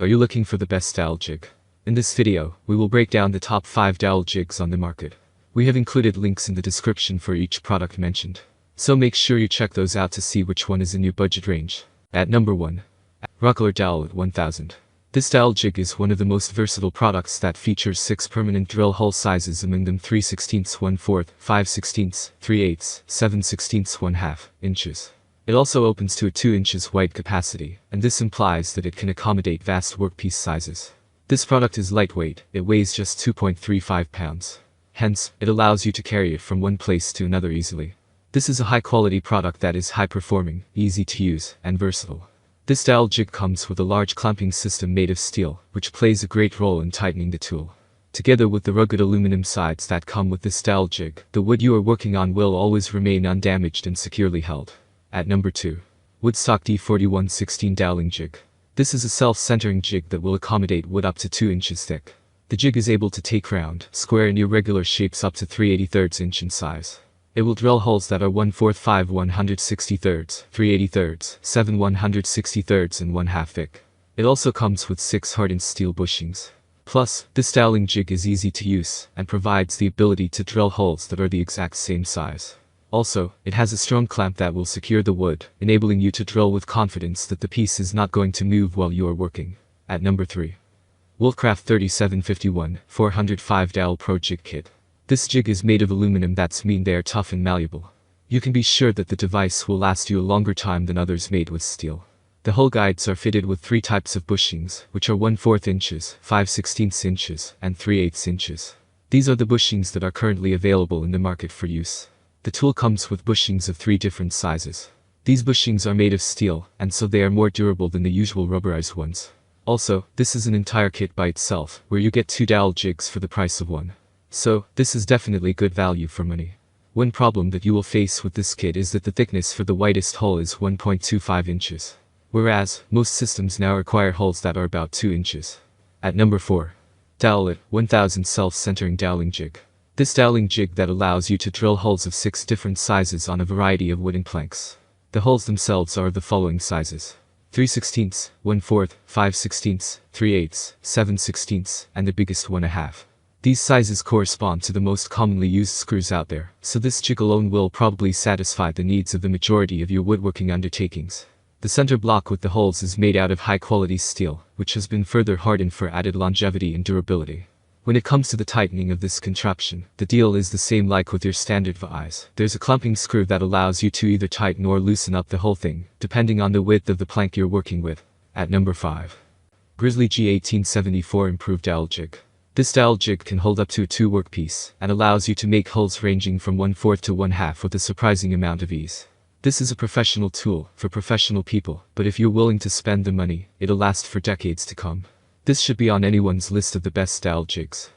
Are you looking for the best dowel jig? In this video, we will break down the top 5 dowel jigs on the market. We have included links in the description for each product mentioned, so make sure you check those out to see which one is in your budget range. At number 1. Rockler Dowl-It 1000. This dowel jig is one of the most versatile products that features 6 permanent drill hole sizes, among them 3/16, 1/4, 5/16, 3/8, 7/16, 1/2 inches. It also opens to a 2 inches wide capacity, and this implies that it can accommodate vast workpiece sizes. This product is lightweight, it weighs just 2.35 pounds. Hence, it allows you to carry it from one place to another easily. This is a high-quality product that is high-performing, easy to use, and versatile. This dowel jig comes with a large clamping system made of steel, which plays a great role in tightening the tool. Together with the rugged aluminum sides that come with this dowel jig, the wood you are working on will always remain undamaged and securely held. At number 2. Woodstock D4116 Doweling Jig. This is a self-centering jig that will accommodate wood up to 2 inches thick. The jig is able to take round, square and irregular shapes up to 3/83 inch in size. It will drill holes that are 1/4, 5 163, 3/83, 7 163 and 1/2 thick. It also comes with 6 hardened steel bushings. Plus, this doweling jig is easy to use, and provides the ability to drill holes that are the exact same size. Also, it has a strong clamp that will secure the wood, enabling you to drill with confidence that the piece is not going to move while you are working. At number 3. Wolfcraft 3751 405 Dowel Pro Jig Kit. This jig is made of aluminum, that's mean they are tough and malleable. You can be sure that the device will last you a longer time than others made with steel. The hole guides are fitted with 3 types of bushings, which are 1/4 inches, 5/16 inches, and 3/8 inches. These are the bushings that are currently available in the market for use. The tool comes with bushings of 3 different sizes. These bushings are made of steel, and so they are more durable than the usual rubberized ones. Also, this is an entire kit by itself, where you get 2 dowel jigs for the price of 1. So, this is definitely good value for money. One problem that you will face with this kit is that the thickness for the widest hole is 1.25 inches. Whereas, most systems now require holes that are about 2 inches. At number 4. Dowl-It 1000 Self-Centering Doweling Jig. This doweling jig that allows you to drill holes of 6 different sizes on a variety of wooden planks. The holes themselves are the following sizes: 3/16, 1/4, 5/16, 3/8, 7/16, and the biggest 1/2. These sizes correspond to the most commonly used screws out there, so this jig alone will probably satisfy the needs of the majority of your woodworking undertakings. The center block with the holes is made out of high-quality steel, which has been further hardened for added longevity and durability. When it comes to the tightening of this contraption, the deal is the same like with your standard vise. There's a clamping screw that allows you to either tighten or loosen up the whole thing, depending on the width of the plank you're working with. At number 5. Grizzly G1874 Improved Dowel Jig. This dowel jig can hold up to a 2 workpiece, and allows you to make holes ranging from 1/4 to 1/2 with a surprising amount of ease. This is a professional tool, for professional people, but if you're willing to spend the money, it'll last for decades to come. This should be on anyone's list of the best dowel jigs.